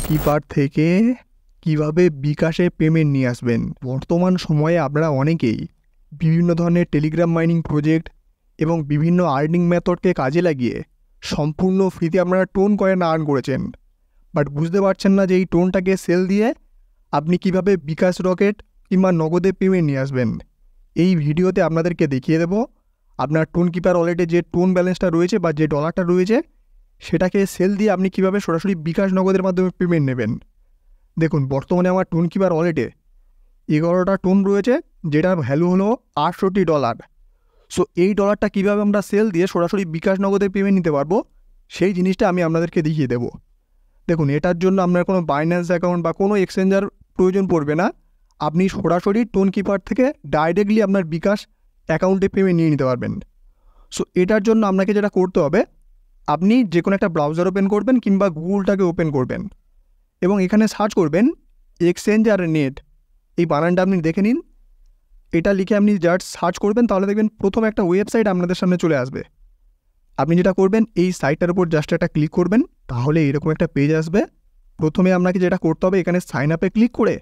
Keeper থেকে কিভাবে বিকাশে পেমেন্ট নিয়ে আসবেন। বর্তমান সময়ে আপনারা অনেকেই বিভিন্ন ধরনের টেলিগ্রাম মাইনিং প্রজেক্ট এবং বিভিন্ন আর্নিং মেথডকে কাজে লাগিয়ে সম্পূর্ণ ফ্রিতে আপনারা টোন কয়েন আর্ন করেছেন, বাট বুঝতে পারছেন না যে এই টোনটাকে সেল দিয়ে আপনি কিভাবে বিকাশ রকেট কিংবা নগদে পেমেন্ট নিয়ে আসবেন। এই ভিডিওতে আপনাদেরকে দেখিয়ে দেব আপনার টোন কিপার ওয়ালেটে যে টোন ব্যালেন্সটা রয়েছে বা যে ডলারটা রয়েছে সেটাকে সেল দিয়ে আপনি কিভাবে সরাসরি বিকাশ নগদের মাধ্যমে পেমেন্ট নেবেন। দেখুন, বর্তমানে আমার টোন কিপার ওয়ালেটে 11টা টোন রয়েছে, যেটার ভ্যালু হলো $68। সো এই ডলারটা কীভাবে আমরা সেল দিয়ে সরাসরি বিকাশ নগদের পেমেন্ট নিতে পারবো সেই জিনিসটা আমি আপনাদেরকে দেখিয়ে দেবো। দেখুন, এটার জন্য আপনার কোনো বাইন্যান্স অ্যাকাউন্ট বা কোনো এক্সচেঞ্জার প্রয়োজন পড়বে না। আপনি সরাসরি টোন কিপার থেকে ডাইরেক্টলি আপনার বিকাশ অ্যাকাউন্টে পেমেন্ট নিয়ে নিতে পারবেন। সো এটার জন্য আপনাকে যেটা করতে হবে, আপনি যে কোনো একটা ব্রাউজার ওপেন করবেন কিংবা গুগলটাকে ওপেন করবেন এবং এখানে সার্চ করবেন এক্সচেঞ্জার নেট। এই বানানটা আপনি দেখে নিন। এটা লিখে আপনি জাস্ট সার্চ করবেন, তাহলে দেখবেন প্রথম একটা ওয়েবসাইট আপনাদের সামনে চলে আসবে। আপনি যেটা করবেন, এই সাইটটার উপর জাস্ট একটা ক্লিক করবেন, তাহলে এরকম একটা পেজ আসবে। প্রথমে আপনাকে যেটা করতে হবে, এখানে সাইন আপে ক্লিক করে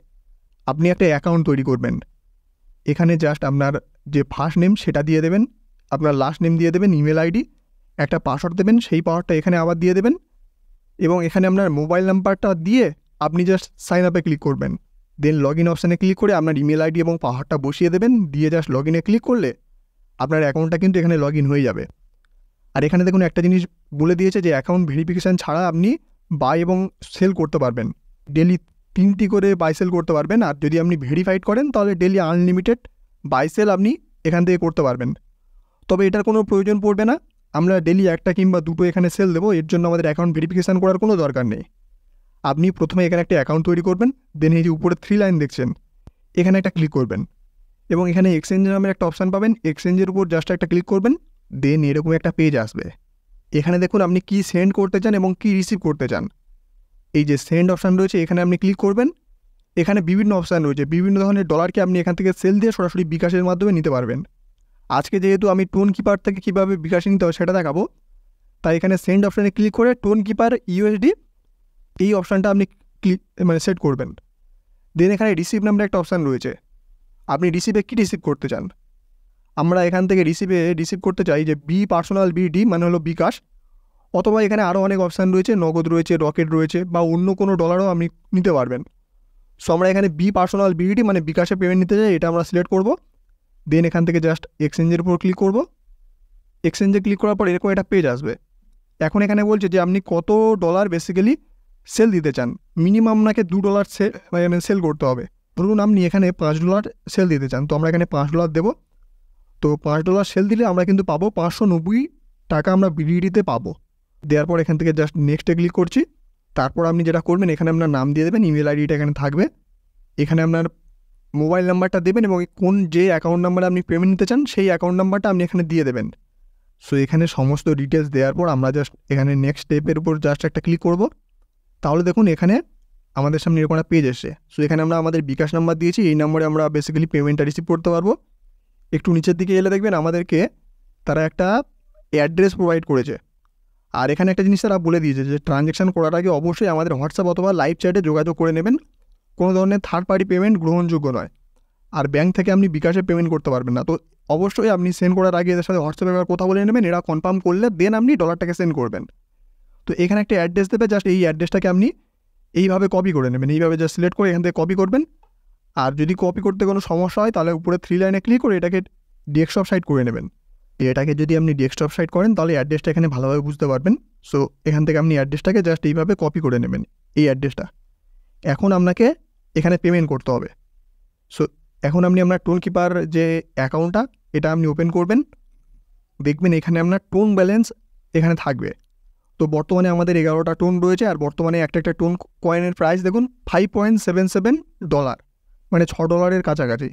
আপনি একটা অ্যাকাউন্ট তৈরি করবেন। এখানে জাস্ট আপনার যে ফার্স্ট নেম সেটা দিয়ে দেবেন, আপনার লাস্ট নেম দিয়ে দেবেন, ইমেল আইডি, একটা পাসওয়ার্ড দেবেন, সেই পাসওয়ার্ডটা এখানে আবার দিয়ে দেবেন এবং এখানে আপনার মোবাইল নাম্বারটা দিয়ে আপনি জাস্ট সাইন আপে ক্লিক করবেন। দেন লগ ইন অপশানে ক্লিক করে আপনার ইমেল আইডি এবং পাসওয়ার্ডটা বসিয়ে দেবেন, দিয়ে জাস্ট লগ ইনে ক্লিক করলে আপনার অ্যাকাউন্টটা কিন্তু এখানে লগ ইন হয়ে যাবে। আর এখানে দেখুন একটা জিনিস বলে দিয়েছে যে অ্যাকাউন্ট ভেরিফিকেশান ছাড়া আপনি বাই এবং সেল করতে পারবেন। ডেলি 3টি করে বাই সেল করতে পারবেন, আর যদি আপনি ভেরিফাইড করেন তাহলে ডেলি আনলিমিটেড বাই সেল আপনি এখান থেকে করতে পারবেন। তবে এটার কোনো প্রয়োজন পড়বে না, আমরা ডেলি একটা কিংবা দুটো এখানে সেল দেবো, এর জন্য আমাদের অ্যাকাউন্ট ভেরিফিকেশান করার কোনো দরকার নেই। আপনি প্রথমে এখানে একটা অ্যাকাউন্ট তৈরি করবেন, দেন এই যে উপরে 3 লাইন দেখছেন এখানে একটা ক্লিক করবেন এবং এখানে এক্সচেঞ্জ নামের একটা অপশান পাবেন, এক্সচেঞ্জের উপর জাস্ট একটা ক্লিক করবেন, দেন এরকম একটা পেজ আসবে। এখানে দেখুন আপনি কি সেন্ড করতে চান এবং কি রিসিভ করতে চান। এই যে সেন্ড অপশান রয়েছে এখানে আপনি ক্লিক করবেন। এখানে বিভিন্ন অপশান রয়েছে, বিভিন্ন ধরনের ডলারকে আপনি এখান থেকে সেল দিয়ে সরাসরি বিকাশের মাধ্যমে নিতে পারবেন। আজকে যেহেতু আমি টোন কিপার থেকে কীভাবে বিকাশে নিতে হবে সেটা দেখাবো, তাই এখানে সেন্ড অপশানে ক্লিক করে টোন কিপার ইউএসডি এই অপশানটা আপনি সেট করবেন। দেন এখানে রিসিভ নামের একটা অপশান রয়েছে, আপনি রিসিভে কী রিসিভ করতে চান। আমরা এখান থেকে রিসিভ করতে চাই যে পার্সোনাল বিডি মানে হলো বিকাশ, অথবা এখানে আরও অনেক অপশান রয়েছে, নগদ রয়েছে, রকেট রয়েছে বা অন্য কোনো ডলারও আপনি নিতে পারবেন। সো আমরা এখানে পার্সোনাল বিডি মানে বিকাশে পেমেন্ট নিতে চাই, এটা আমরা সিলেক্ট করব। দেন এখান থেকে জাস্ট এক্সচেঞ্জের উপর ক্লিক করব। এক্সচেঞ্জে ক্লিক করার পর এরকম একটা পেজ আসবে। এখন এখানে বলছে যে আপনি কত ডলার বেসিক্যালি সেল দিতে চান। মিনিমাম আপনাকে $2 সেল করতে হবে। ধরুন আপনি এখানে $5 সেল দিতে চান, তো আমরা এখানে $5 দেবো। তো $5 সেল দিলে আমরা কিন্তু পাবো 590 টাকা আমরা বিডিডিতে পাবো। দেওয়ার পর এখান থেকে জাস্ট নেক্সটে ক্লিক করছি। তারপর আপনি যেটা করবেন, এখানে আপনার নাম দিয়ে দেবেন, ইমেল আইডিটা এখানে থাকবে, এখানে আপনার মোবাইল নাম্বারটা দেবেন এবং কোন যে অ্যাকাউন্ট নাম্বারে আপনি পেমেন্ট নিতে চান সেই অ্যাকাউন্ট নাম্বারটা আপনি এখানে দিয়ে দেবেন। সো এখানে সমস্ত ডিটেলস দেওয়ার পর আমরা জাস্ট এখানে নেক্সট স্টেপের উপর জাস্ট একটা ক্লিক করব। তাহলে দেখুন এখানে আমাদের সামনে এরকম একটা পেজ এসে। সো এখানে আমরা আমাদের বিকাশ নাম্বার দিয়েছি, এই নম্বরে আমরা বেসিক্যালি পেমেন্টটা রিসিভ করতে পারবো। একটু নিচের দিকে এলে দেখবেন আমাদেরকে তারা একটা অ্যাড্রেস প্রোভাইড করেছে। আর এখানে একটা জিনিস তারা বলে দিয়েছে যে ট্রানজ্যাকশান করার আগে অবশ্যই আমাদের হোয়াটসঅ্যাপ অথবা লাইভ চ্যাটে যোগাযোগ করে নেবেন। কোনো ধরনের থার্ড পার্টি পেমেন্ট গ্রহণযোগ্য নয়, আর ব্যাঙ্ক থেকে আপনি বিকাশে পেমেন্ট করতে পারবেন না। তো অবশ্যই আপনি সেন্ড করার আগে এদের সাথে হোয়াটসঅ্যাপে একবার কথা বলে নেবেন, এরা কনফার্ম করলে দেন আপনি ডলারটাকে সেন্ড করবেন। তো এখানে একটা অ্যাড্রেস দেবে, জাস্ট এই অ্যাড্রেসটাকে আপনি এইভাবে কপি করে নেবেন, এইভাবে জাস্ট সিলেক্ট করে এখান থেকে কপি করবেন। আর যদি কপি করতে কোনো সমস্যা হয় তাহলে উপরে 3 লাইনে ক্লিক করে এটাকে ডেস্কটপ সাইড করে নেবেন। এটাকে যদি আপনি ডেস্কটপ সাইড করেন তাহলে অ্যাড্রেসটা এখানে ভালোভাবে বুঝতে পারবেন। সো এখান থেকে আপনি অ্যাড্রেসটাকে জাস্ট এইভাবে কপি করে নেবেন, এই অ্যাড্রেসটা। এখন আপনাকে এখানে পেমেন্ট করতে হবে। সো এখন আপনি আপনার টোন কিপার যে অ্যাকাউন্টটা এটা আপনি ওপেন করবেন, দেখবেন এখানে আপনার টোন ব্যালেন্স এখানে থাকবে। তো বর্তমানে আমাদের 11টা টোন রয়েছে, আর বর্তমানে একটা টোন কয়েনের প্রাইস দেখুন $5.77, মানে $6 কাছাকাছি।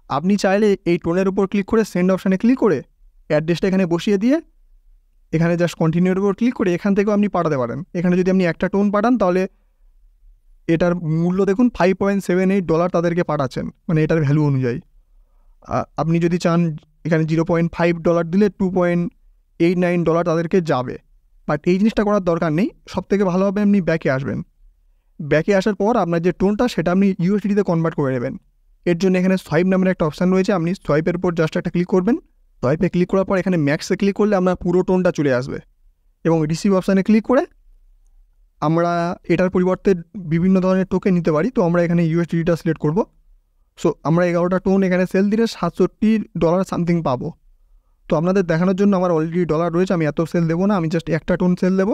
আপনি চাইলে এই টোনের উপর ক্লিক করে সেন্ড অপশানে ক্লিক করে অ্যাড্রেসটা এখানে বসিয়ে দিয়ে এখানে জাস্ট কন্টিনিউর উপর ক্লিক করে এখান থেকেও আপনি পাঠাতে পারেন। এখানে যদি আপনি একটা টোন পাঠান তাহলে এটার মূল্য দেখুন $5.78 তাদেরকে পাঠাচ্ছেন, মানে এটার ভ্যালু অনুযায়ী। আপনি যদি চান এখানে $0.5 দিলে $2.89 তাদেরকে যাবে, বাট এই জিনিসটা করার দরকার নেই। সব থেকে ভালো হবে আপনি ব্যাকে আসবেন, ব্যাকে আসার পর আপনার যে টোনটা সেটা আপনি ইউএসডিতে কনভার্ট করে নেবেন। এর জন্য এখানে সোয়াইপ নামের একটা অপশান রয়েছে, আপনি সোয়াইপের উপর জাস্ট একটা ক্লিক করবেন। সোয়াইপে ক্লিক করার পর এখানে ম্যাক্সে ক্লিক করলে আপনার পুরো টোনটা চলে আসবে এবং রিসিভ অপশানে ক্লিক করে আমরা এটার পরিবর্তে বিভিন্ন ধরনের টোকেন নিতে পারি। তো আমরা এখানে ইউএসডিটা সিলেক্ট করব। সো আমরা 11টা টোন এখানে সেল দিলে $67 সামথিং পাবো। তো আপনাদের দেখানোর জন্য আমার অলরেডি ডলার রয়েছে, আমি এত সেল দেবো না, আমি জাস্ট একটা টোন সেল দেবো,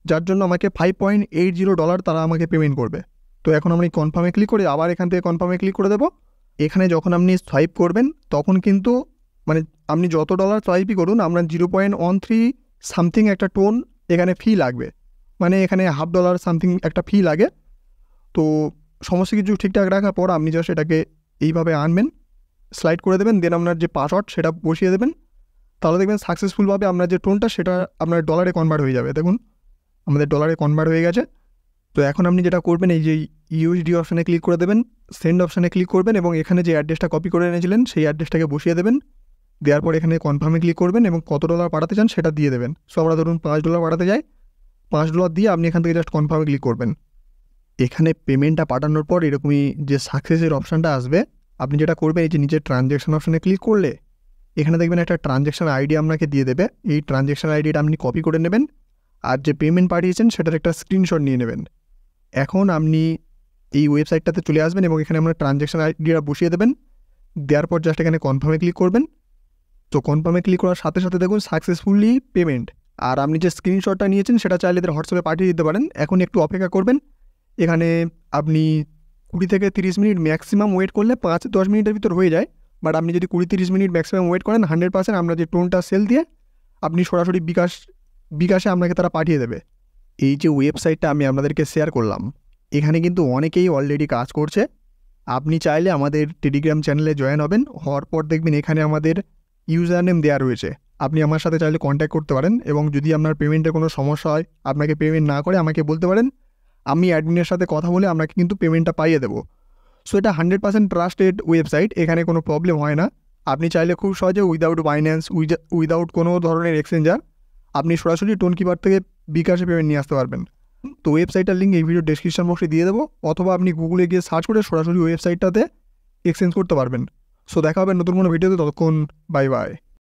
যার জন্য আমাকে $5.80 তারা আমাকে পেমেন্ট করবে। তো এখন আমি কনফার্মে ক্লিক করি, আবার এখান থেকে কনফার্মে ক্লিক করে দেবো। এখানে যখন আপনি সোয়াইপ করবেন তখন কিন্তু মানে আপনি যত ডলার সোয়াইপই করুন আপনার 0.13 সামথিং একটা টোন এখানে ফি লাগবে, মানে এখানে $50 সামথিং একটা ফি লাগে। তো সমস্ত কিছু ঠিকঠাক রাখার পর আপনি জাস্ট এটাকে এইভাবে আনবেন, স্লাইড করে দেবেন, দেন আপনার যে পাসওয়ার্ড সেটা বসিয়ে দেবেন। তাহলে দেখবেন সাকসেসফুলভাবে আপনার যে টোনটা সেটা আপনার ডলারে কনভার্ট হয়ে যাবে। দেখুন আমাদের ডলারে কনভার্ট হয়ে গেছে। তো এখন আপনি যেটা করবেন, এই যে ইউএসডি অপশানে ক্লিক করে দেবেন, সেন্ড অপশানে ক্লিক করবেন এবং এখানে যে অ্যাড্রেসটা কপি করে এনেছিলেন সেই অ্যাড্রেসটাকে বসিয়ে দেবেন। দেওয়ার পর এখানে কনফার্মে ক্লিক করবেন এবং কত ডলার পাঠাতে চান সেটা দিয়ে দেবেন। সো আমরা ধরুন $5 পাঠাতে যাই, $5 দিয়ে আপনি এখান থেকে জাস্ট কনফার্মে ক্লিক করবেন। এখানে পেমেন্টটা পাঠানোর পর এরকমই যে সাকসেসের অপশানটা আসবে, আপনি যেটা করবেন এই যে নিচে ট্রানজ্যাকশন অপশানে ক্লিক করলে এখানে দেখবেন একটা ট্রানজ্যাকশন আইডি আপনাকে দিয়ে দেবে। এই ট্রানজ্যাকশন আইডিটা আপনি কপি করে নেবেন আর যে পেমেন্ট পাঠিয়েছেন সেটার একটা স্ক্রিনশট নিয়ে নেবেন। এখন আপনি এই ওয়েবসাইটটাতে চলে আসবেন এবং এখানে আপনার ট্রানজ্যাকশন আইডিটা বসিয়ে দেবেন। দেওয়ার পর জাস্ট এখানে কনফার্মে ক্লিক করবেন। তো কনফার্মে ক্লিক করার সাথে সাথে দেখুন সাকসেসফুলি পেমেন্ট। আর আপনি যে স্ক্রিনশটটা নিয়েছেন সেটা চাইলে এদের হোয়াটসঅ্যাপে পাঠিয়ে দিতে পারেন। এখন একটু অপেক্ষা করবেন, এখানে আপনি 20 থেকে 30 মিনিট ম্যাক্সিমাম ওয়েট করলে 5-10 মিনিটের ভিতর হয়ে যায়। বাট আপনি যদি 20-30 মিনিট ম্যাক্সিমাম ওয়েট করেন 100% আমরা যে টোনটা সেল দিয়ে আপনি সরাসরি বিকাশে আপনাকে তারা পাঠিয়ে দেবে। এই যে ওয়েবসাইটটা আমি আপনাদেরকে শেয়ার করলাম, এখানে কিন্তু অনেকেই অলরেডি কাজ করছে। আপনি চাইলে আমাদের টেলিগ্রাম চ্যানেলে জয়েন হবেন, হওয়ার পর দেখবেন এখানে আমাদের ইউজার নেম দেওয়া রয়েছে, আপনি আমার সাথে চাইলে কন্ট্যাক্ট করতে পারেন এবং যদি আপনার পেমেন্টের কোনো সমস্যা হয়, আপনাকে পেমেন্ট না করে আমাকে বলতে পারেন, আমি অ্যাডমিনের সাথে কথা বলে আপনাকে কিন্তু পেমেন্টটা পাইয়ে দেবো। সো এটা 100% ট্রাস্টেড ওয়েবসাইট, এখানে কোনো প্রবলেম হয় না। আপনি চাইলে খুব সহজে উইদাউট বাইন্যান্স, উইদাউট কোনো ধরনের এক্সচেঞ্জার আপনি সরাসরি টোনকিপার থেকে বিকাশে পেমেন্ট নিয়ে আসতে পারবেন। তো ওয়েবসাইটটার লিঙ্ক এই ভিডিও ডেসক্রিপশন বক্সে দিয়ে দেবো, অথবা আপনি গুগলে গিয়ে সার্চ করে সরাসরি ওয়েবসাইটটাতে এক্সচেঞ্জ করতে পারবেন। সো দেখা হবে নতুন কোনো ভিডিওতে, ততক্ষণ বাই বাই।